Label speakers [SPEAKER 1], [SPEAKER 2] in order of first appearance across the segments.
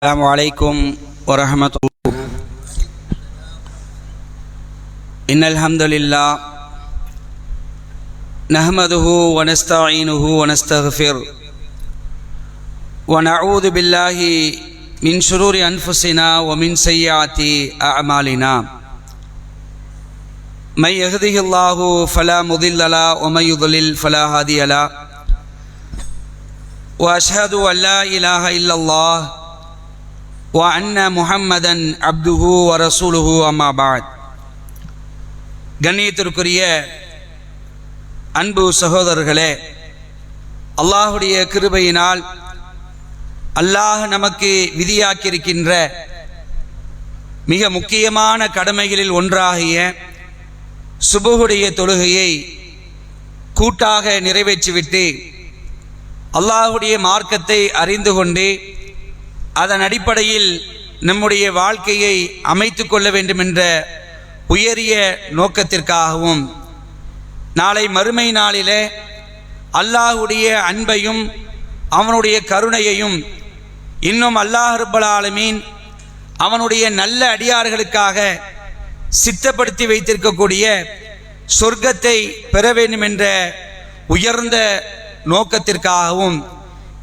[SPEAKER 1] السلام عليكم ورحمة الله. إن الحمد لله نحمده ونستعينه ونستغفره ونعوذ بالله من شرور أنفسنا ومن سيئات أعمالنا. من يهده الله فلا مضل له ومن يضلل فلا هادي له. وأشهد أن لا إله إلا الله وأن محمدًا عبده ورسوله أما بعد. கண்ணியத்திற்குரிய அன்பு சகோதரர்களே, அல்லாஹுடைய கிருபையினால் அல்லாஹ் நமக்கு விதியாக்கியிருக்கின்ற மிக முக்கியமான கடமைகளில் ஒன்றாகிய சுபஹுடைய தொழுகையை கூட்டாக நிறைவேற்றிவிட்டு அல்லாஹுடைய மார்க்கத்தை அறிந்து கொண்டு அதன் அடிப்படையில் நம்முடைய வாழ்க்கையை அமைத்து கொள்ள வேண்டும் என்ற உயரிய நோக்கத்திற்காகவும் நாளை மறுமை நாளிலே அல்லாஹுடைய அன்பையும் அவனுடைய கருணையையும் இன்னும் அல்லாஹ் ரப்பல் ஆலமீன் அவனுடைய நல்ல அடியார்களுக்காக சித்தப்படுத்தி வைத்திருக்கக்கூடிய சொர்க்கத்தை பெற வேண்டும் என்ற உயர்ந்த நோக்கத்திற்காகவும்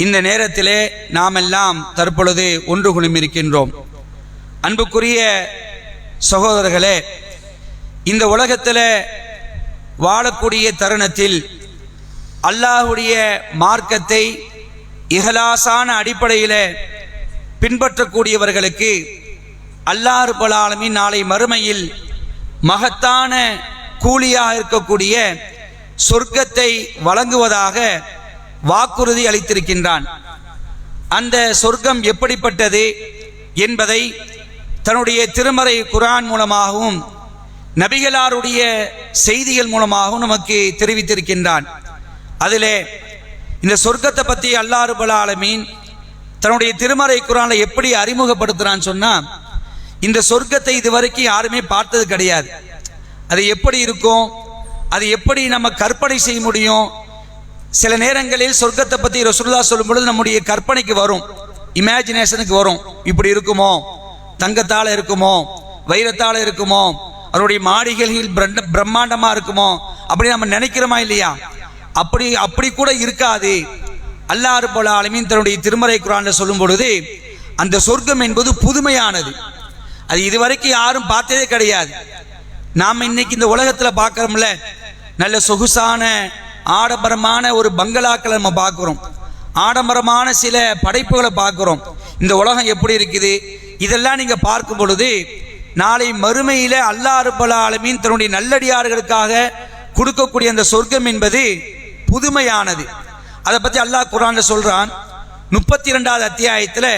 [SPEAKER 1] இந்த நேரத்திலே நாம் எல்லாம் தற்பொழுது ஒன்று குழுமிருக்கின்றோம். அன்புக்குரிய சகோதரர்களே, இந்த உலகத்தில் வாழக்கூடிய தருணத்தில் அல்லாஹுடைய மார்க்கத்தை இஹ்லாஸான அடிப்படையில் பின்பற்றக்கூடியவர்களுக்கு அல்லாஹ் ரப்பல் ஆலமீன் நாளை மறுமையில் மகத்தான கூலியாக இருக்கக்கூடிய சொர்க்கத்தை வழங்குவதாக வாக்குறுதி அளித்திருக்கின்றான். அந்த சொர்க்கம் எப்படிப்பட்டது என்பதை தன்னுடைய திருமறை குர்ஆன் மூலமாகவும் நபிகளாருடைய செய்திகள் மூலமாகவும் நமக்கு தெரிவித்திருக்கின்றான். அதிலே இந்த சொர்க்கத்தை பற்றி அல்லாஹ் ரப்பல் ஆலமீன் தன்னுடைய திருமறை குர்ஆனில் எப்படி அறிமுகப்படுத்துறான்னு சொன்னா, இந்த சொர்க்கத்தை இதுவரைக்கும் யாருமே பார்த்தது கிடையாது. அது எப்படி இருக்கும், அது எப்படி நம்ம கற்பனை செய்ய முடியும்? சில நேரங்களில் சொர்க்கத்தை பற்றி ரசூலுல்லாஹ் சொல்லும் பொழுது நம்முடைய கற்பனைக்கு வரும், இமேஜினேஷனுக்கு வரும். இப்படி இருக்குமோ, தங்கத்தால் இருக்குமோ, வைரத்தால் இருக்குமோ, அவருடைய மாளிகைகள் பிரம்மாண்டமாக இருக்குமோ, அப்படி நம்ம நினைக்கிறோமா இல்லையா? அப்படி கூட இருக்காது. அல்லாஹ் ரப்பல் ஆலமீன் தன்னுடைய திருமறை குர்ஆனில் சொல்லும் பொழுது அந்த சொர்க்கம் என்பது புதுமையானது. அது இதுவரைக்கும் யாரும் பார்த்ததே கிடையாது. நாம் இன்னைக்கு இந்த உலகத்தில் பார்க்குறோம்ல, நல்ல சொகுசான ஆடம்பரமான ஒரு பங்களாக்களை நம்ம பார்க்குறோம், ஆடம்பரமான சில படைப்புகளை பார்க்குறோம். இந்த உலகம் எப்படி இருக்குது இதெல்லாம் நீங்கள் பார்க்கும் பொழுது நாளை மறுமையில் அல்லாஹ் ரப்பல் ஆலமீன் தன்னுடைய நல்லடியார்களுக்காக கொடுக்கக்கூடிய அந்த சொர்க்கம் என்பது புதுமையானது. அதை பற்றி அல்லாஹ் குர்ஆனில் சொல்கிறான். 32வது அத்தியாயத்தில்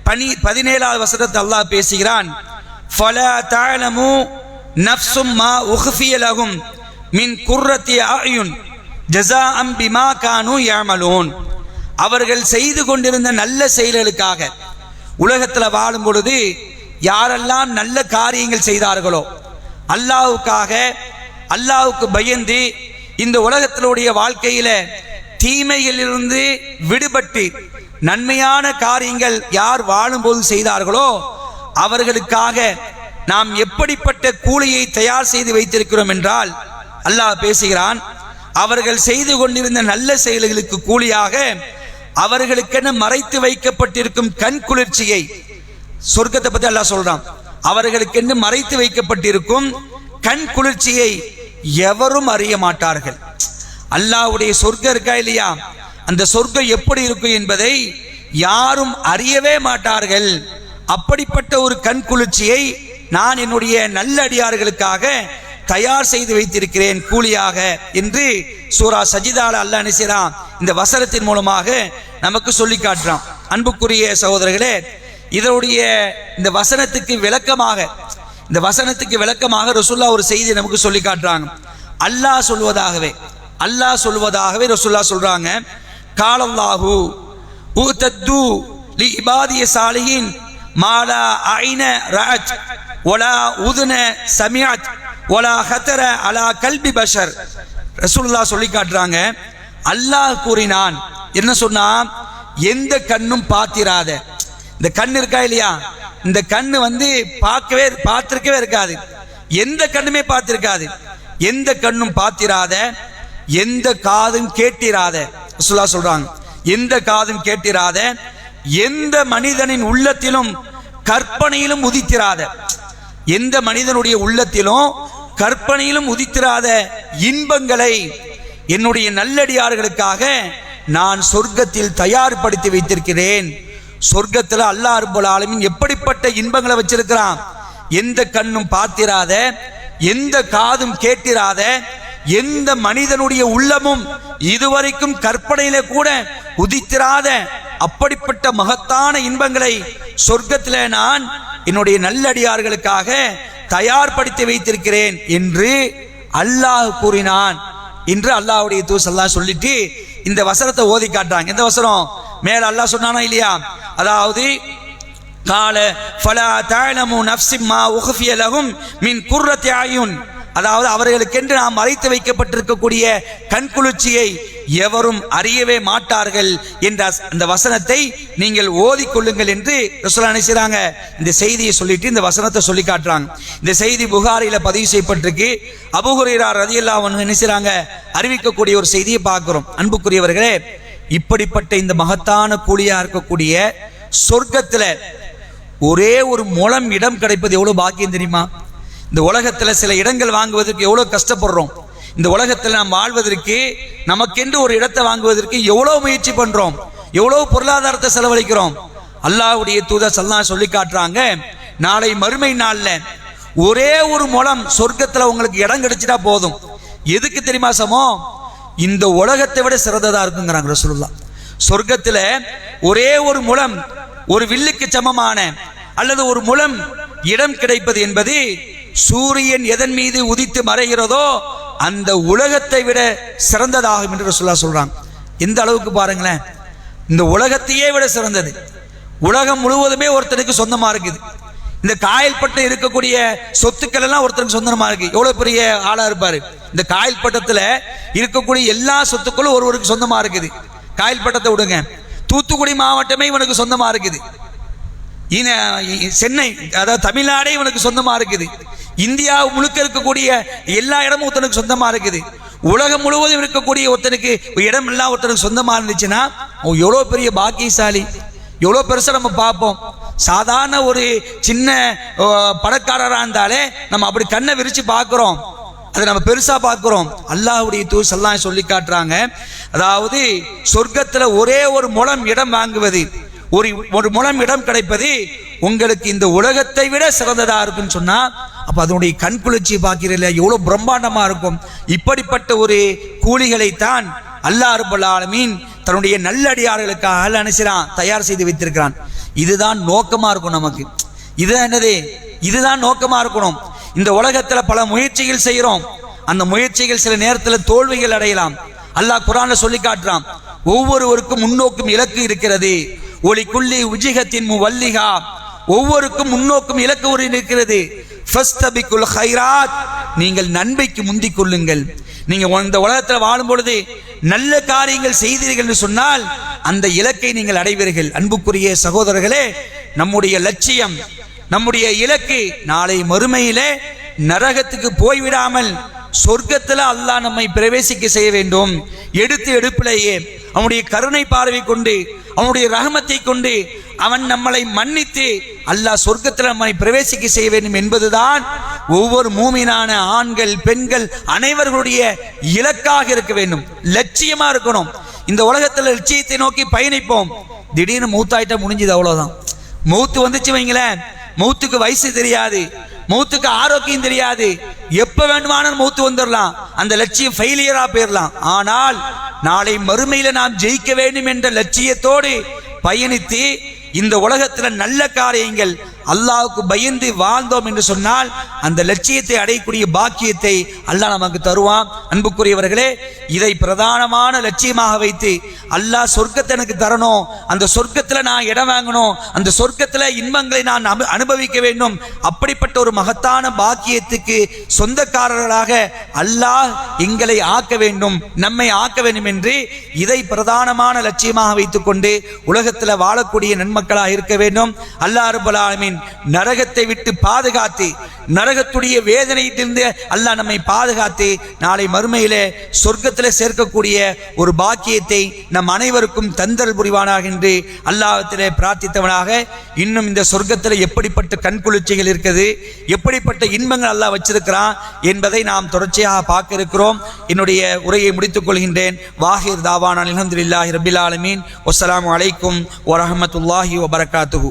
[SPEAKER 1] 17வது வசனத்தை அல்லாஹ் பேசுகிறான். ஃபலா தஅலமு நஃப்ஸும் மா உக்ஃபிய லஹும் மின் குர்ரத்தி அயுன் ஜஸாஅம் பிமா கானூ யஅமலூன். அவர்கள் செய்து கொண்டிருந்த நல்ல செயல்களுக்காக உலகத்தில் வாழும் பொழுது யாரெல்லாம் நல்ல காரியங்கள் செய்தார்களோ, அல்லாஹ்வுக்காக அல்லாஹ்வுக்கு பயந்து இந்த உலகத்தினுடைய வாழ்க்கையில தீமைகளிலிருந்து விடுபட்டு நன்மையான காரியங்கள் யார் வாழும்போது செய்தார்களோ அவர்களுக்காக நாம் எப்படிப்பட்ட கூலியை தயார் செய்து வைத்திருக்கிறோம் என்றால் அல்லாஹ் பேசுகிறான். அவர்கள் செய்து கொண்டிருந்த நல்ல செயல்களுக்கு கூலியாக அவர்களுக்கென மறைத்து வைக்கப்பட்டிருக்கும் கண் குளிர்ச்சியை, சொர்க்கத்தை பற்றி அல்லாஹ் சொல்றான். அவர்களுக்கென்று மறைத்து வைக்கப்பட்டிருக்கும் கண் குளிர்ச்சியை எவரும் அறிய மாட்டார்கள். அல்லாஹ்வுடைய சொர்க்கம் இருக்கா இல்லையா, அந்த சொர்க்கம் எப்படி இருக்கும் என்பதை யாரும் அறியவே மாட்டார்கள். அப்படிப்பட்ட ஒரு கண் குளிர்ச்சியை நான் என்னுடைய நல்ல அடியார்களுக்காக தயார் செய்து வைத்திருக்கிறேன் கூலியாக என்று சூரா சஜிதால அல்லாஹ் நினைச்சான் இந்த வசனத்தின் மூலமாக நமக்கு சொல்லி காட்டுறான். அன்புக்குரிய சகோதரர்களே, இதனுடைய இந்த வசனத்துக்கு விளக்கமாக ரசூலுல்லாஹ் ஒரு செய்தி நமக்கு சொல்லி காட்டுறாங்க. அல்லாஹ் சொல்வதாகவே ரசூலுல்லாஹ் சொல்றாங்க. காலல்லாஹு உதத்து லி இபாதிய சாலிஹின் மாலா ஐன ரஅத் வலா உதுன சமிஅத் வலா ஹதர அலா கல்பி பஷர். ரசூலுல்லாஹ் சொல்லி காட்டுறாங்க, அல்லாஹ் கூறினான், என்ன சொன்னா, எந்த கண்ணும் பார்த்திராத, இந்த கண் இருக்கா இல்லையா, இந்த கண்ணு பார்த்திருக்கவே இருக்காது, எந்த கண்ணுமே பார்த்திருக்காது, எந்த கண்ணும் பார்த்திராத, எந்த காதும் கேட்டிராத, ரசூலுல்லாஹ் சொல்றாங்க, எந்த காதும் கேட்டிராத, எந்த மனிதனின் உள்ளத்திலும் கற்பனையிலும் உதித்திராத, எந்த மனிதனுடைய உள்ளத்திலும் கற்பனையிலும் உதித்திராத இன்பங்களை என்னுடைய நல்லடியார்களுக்காக நான் சொர்க்கத்தில் தயார்படுத்தி வைத்திருக்கிறேன். சொர்க்கத்தில் அல்லாஹ் ரப்பல் ஆலமீன் எப்படிப்பட்ட இன்பங்களை வச்சிருக்கிறான், எந்த கண்ணும் பார்த்திராத, எந்த காதும் கேட்டிராத, எந்த மனிதனுடைய உள்ளமும் இதுவரைக்கும் கற்பனையில கூட உதித்திராத அப்படிப்பட்ட மகத்தான இன்பங்களை சொர்க்கத்தில் நான் என்னுடைய நல்லடியார்களுக்காக தயார்படுத்தி வைத்திருக்கிறேன் என்று அல்லாஹ் கூறினான் என்று அல்லாஹ்வுடைய தூதர் ஸல்லல்லாஹு அலைஹி வஸல்லம் சொல்லிட்டு இந்த வசனத்தை ஓதி காட்டுறாங்க. இந்த வசனம் மேல அல்லாஹ் சொன்னானா இல்லையா, அதாவது கால ஃபலா தஅலமு நஃப்ஸும் மா உஃபிய லஹும் மின் குர்ரத்தி அயுன், அதாவது அவர்களுக்கென்று நாம் மறைத்து வைக்கப்பட்டிருக்கக்கூடிய கண்குளிர்ச்சியை எவரும் அறியவே மாட்டார்கள் என்ற அந்த வசனத்தை நீங்கள் ஓதிக்கொள்ளுங்கள் என்று ரசூலுல்லாஹ் நினைச்சாங்க. இந்த செய்தியை சொல்லிட்டு இந்த வசனத்தை சொல்லி காட்டுறாங்க. இந்த செய்தி புகாரில பதிவு செய்யப்பட்டிருக்கு. அபூ ஹுரைரா ரலியல்லாஹு அன்ஹு நினைச்சாங்க அறிவிக்கக்கூடிய ஒரு செய்தியை பார்க்கிறோம். அன்புக்குரியவர்களே, இப்படிப்பட்ட இந்த மகத்தான கூலியா இருக்கக்கூடிய சொர்க்கத்துல ஒரே ஒரு முழம் இடம் கிடைப்பது எவ்வளவு பாக்கியம் தெரியுமா? இந்த உலகத்துல சில இடங்கள் வாங்குவதற்கு எவ்வளவு கஷ்டப்படுறோம், இந்த உலகத்தில் நாம் வாழ்வதற்கு நமக்கென்று ஒரு இடத்தை வாங்குவதற்கு எவ்வளவு முயற்சி பண்றோம், எவ்வளவு பொருளாதாரத்தை செலவழிக்கிறோம். அல்லாஹ்வுடைய தூதர் ஸல்லல்லாஹு அலைஹி சொல்லி காட்டுறாங்க, நாளை மறுமை நாள்ல ஒரே ஒரு முழம் சொர்க்கத்துல உங்களுக்கு இடம் கிடைச்சிட்டா போதும். எதுக்கு தெரியுமா சமம்? இந்த உலகத்தை விட சிறந்ததா இருக்குங்கிறாங்க ரசூலுல்லாஹ். சொர்க்கத்துல ஒரே ஒரு முழம், ஒரு வில்லுக்கு சமமான அல்லது ஒரு முழம் இடம் கிடைப்பது என்பது சூரியன் எதன் மீது உதித்து மறைகிறதோ அந்த உலகத்தை விட சிறந்ததாகும் என்று ரசூலுல்லாஹ் சொல்றாங்க. எந்த அளவுக்கு பாருங்களேன், இந்த உலகத்தையே விட சிறந்தது. உலகம் முழுவதுமே ஒருத்தனுக்கு சொந்தமா இருக்குது. இந்த காயல்பட்டு இருக்கக்கூடிய சொத்துக்கள் எல்லாம் ஒருத்தருக்கு சொந்தமா இருக்கு. எவ்வளவு பெரிய ஆளா இருப்பாரு. இந்த காயல்பட்டத்துல இருக்கக்கூடிய எல்லா சொத்துக்களும் ஒருவருக்கு சொந்தமா இருக்குது. காயல்பட்டத்தை விடுங்க, தூத்துக்குடி மாவட்டமே இவனுக்கு சொந்தமா இருக்குது. சென்னை, அதாவது தமிழ்நாடே இவனுக்கு சொந்தமா இருக்குது. இந்தியா முழுக்க இருக்கக்கூடிய எல்லா இடமும் ஒருத்தனுக்கு சொந்தமா இருக்குது. உலகம் முழுவதும் இருக்கக்கூடிய ஒருத்தனுக்கு இடம் எல்லாம் ஒருத்தனுக்கு சொந்தமா இருந்துச்சுன்னா எவ்வளவு பெரிய பாக்கியசாலி, எவ்வளவு பெருசா நம்ம பார்ப்போம். சாதாரண ஒரு சின்ன பணக்காரராக இருந்தாலே நம்ம அப்படி கண்ணை விரிச்சு பார்க்கிறோம், அதை நம்ம பெருசா பார்க்கிறோம். அல்லாஹ்வுடைய தூதர் ஸல்லல்லாஹு அலைஹி சொல்லி காட்டுறாங்க, அதாவது சொர்க்கத்துல ஒரே ஒரு முழம் இடம் வாங்குவது, ஒரு முழம் இடம் கிடைப்பது உங்களுக்கு இந்த உலகத்தை விட சிறந்ததா இருக்குன்னு சொன்னா, அப்ப அதனுடைய கண் குளிர்ச்சி பார்க்கிறீங்களா எவ்வளவு பிரம்மாண்டமா இருக்கும். இப்படிப்பட்ட ஒரு கூலிகளைத்தான் அல்லாஹ் ரப்பல் ஆலமீன் தன்னுடைய நல்லடியார்களுக்காக அனுசரான் தயார் செய்து வைத்திருக்கிறான். இதுதான் நோக்கமா இருக்கும் நமக்கு. இதுதான் என்னது? இதுதான் நோக்கமா இருக்கணும். இந்த உலகத்துல பல முயற்சிகள் செய்யறோம், அந்த முயற்சிகள் சில நேரத்தில் தோல்விகள் அடையலாம். அல்லாஹ் குர்ஆன்ல சொல்லி காட்டுறான், ஒவ்வொருவருக்கும் முன்னோக்கும் இலக்கு இருக்கிறது. ஒலி குல்லி உஜிகத்தின் முவல்லிகா, ஒவ்வொருக்கும் முன்னோக்கும் இலக்கு ஒரு இருக்கிறது. ஃபஸ்தபிகுல் கைராத், நீங்கள் நன்மைக்கு முந்திக் கொள்ளுங்கள். நீங்க இந்த உலகத்தில் வாழும் பொழுது நல்ல காரியங்கள் செய்தீர்கள் என்று சொன்னால் அந்த இலக்கை நீங்கள் அடைவீர்கள். அன்புக்குரிய சகோதரர்களே, நம்முடைய லட்சியம், நம்முடைய இலக்கு நாளை மறுமையிலே நரகத்துக்கு போய்விடாமல் சொர்க்கத்தில் அல்லாஹ் நம்மை பிரவேசிக்க செய்ய வேண்டும். எடுப்பிலேயே அவனுடைய கருணை பார்வை கொண்டு, அவனுடைய ரஹமத்தை கொண்டு அவன் நம்மளை மன்னித்து அல்லாஹ் சொர்க்கத்தில் நம்மை பிரவேசிக்க செய்ய வேண்டும் என்பதுதான் ஒவ்வொரு மூமினான ஆண்கள் பெண்கள் அனைவர்களுடைய இலக்காக இருக்க வேண்டும், லட்சியமா இருக்கணும். இந்த உலகத்தில் லட்சியத்தை நோக்கி பயணிப்போம். திடீர்னு மௌத்தாயிட்டா முடிஞ்சது, அவ்வளவுதான். மௌத்து வந்துச்சு வைங்களேன், மௌத்துக்கு வயசு தெரியாது, மௌத்துக்கு ஆரோக்கியம் தெரியாது, எப்ப வேண்டுமானாலும் மௌத்து வந்துடலாம், அந்த லட்சியம் ஃபெயிலியரா போயிடலாம். ஆனால் நாளை மறுமையில நாம் ஜெயிக்க வேண்டும் என்ற லட்சியத்தோடு பயணித்து இந்த உலகத்தில் நல்ல காரியங்கள் அல்லாஹ்வுக்கு பயந்து வாழ்ந்தோம் என்று சொன்னால் அந்த லட்சியத்தை அடையக்கூடிய பாக்கியத்தை அல்லாஹ் நமக்கு தருவான். அன்புக்குரியவர்களே, இதை பிரதானமான லட்சியமாக வைத்து அல்லாஹ் சொர்க்கத்தை எனக்கு தரணும், அந்த சொர்க்கத்தில் நான் இடம் வாங்கணும், அந்த சொர்க்கத்தில் இன்பங்களை நான் அனுபவிக்க வேண்டும், அப்படிப்பட்ட ஒரு மகத்தான பாக்கியத்துக்கு சொந்தக்காரர்களாக அல்லாஹ் எங்களை ஆக்க வேண்டும், நம்மை ஆக்க வேண்டும் என்று இதை பிரதானமான லட்சியமாக வைத்துக் கொண்டு உலகத்தில் வாழக்கூடிய நன்மக்களாக இருக்க வேண்டும். அல்லாஹ் ரப்பல் ஆலமீன் நரகத்தை விட்டு பாதுகாத்து, நரகத்துடைய வேதனையிலிருந்து அல்லாஹ் நம்மை பாதுகாத்து நாளை மறுமையிலே சொர்க்கத்தில் சேர்க்கக்கூடிய ஒரு பாக்கியத்தை நம் அனைவருக்கும் தந்தல் புரிவானாக என்று அல்லாஹ்விடத்திலே பிரார்த்தித்தவனாக, இன்னும் இந்த சொர்க்கத்தில் எப்படிப்பட்ட கண்குளிர்ச்சிகள் இருக்குது, எப்படிப்பட்ட இன்பங்கள் அல்லாஹ் வச்சிருக்கிறான் என்பதை நாம் தொடர்ச்சியாக பார்க்க இருக்கிறோம். என்னுடைய உரையை முடித்துக் கொள்கின்றேன். வாஹிர் தாவானா அல்ஹம்துலில்லாஹி ரப்பில் ஆலமீன். வஸ்ஸலாமு அலைக்கும் வரஹ்மத்துல்லாஹி வபரகாத்துஹு.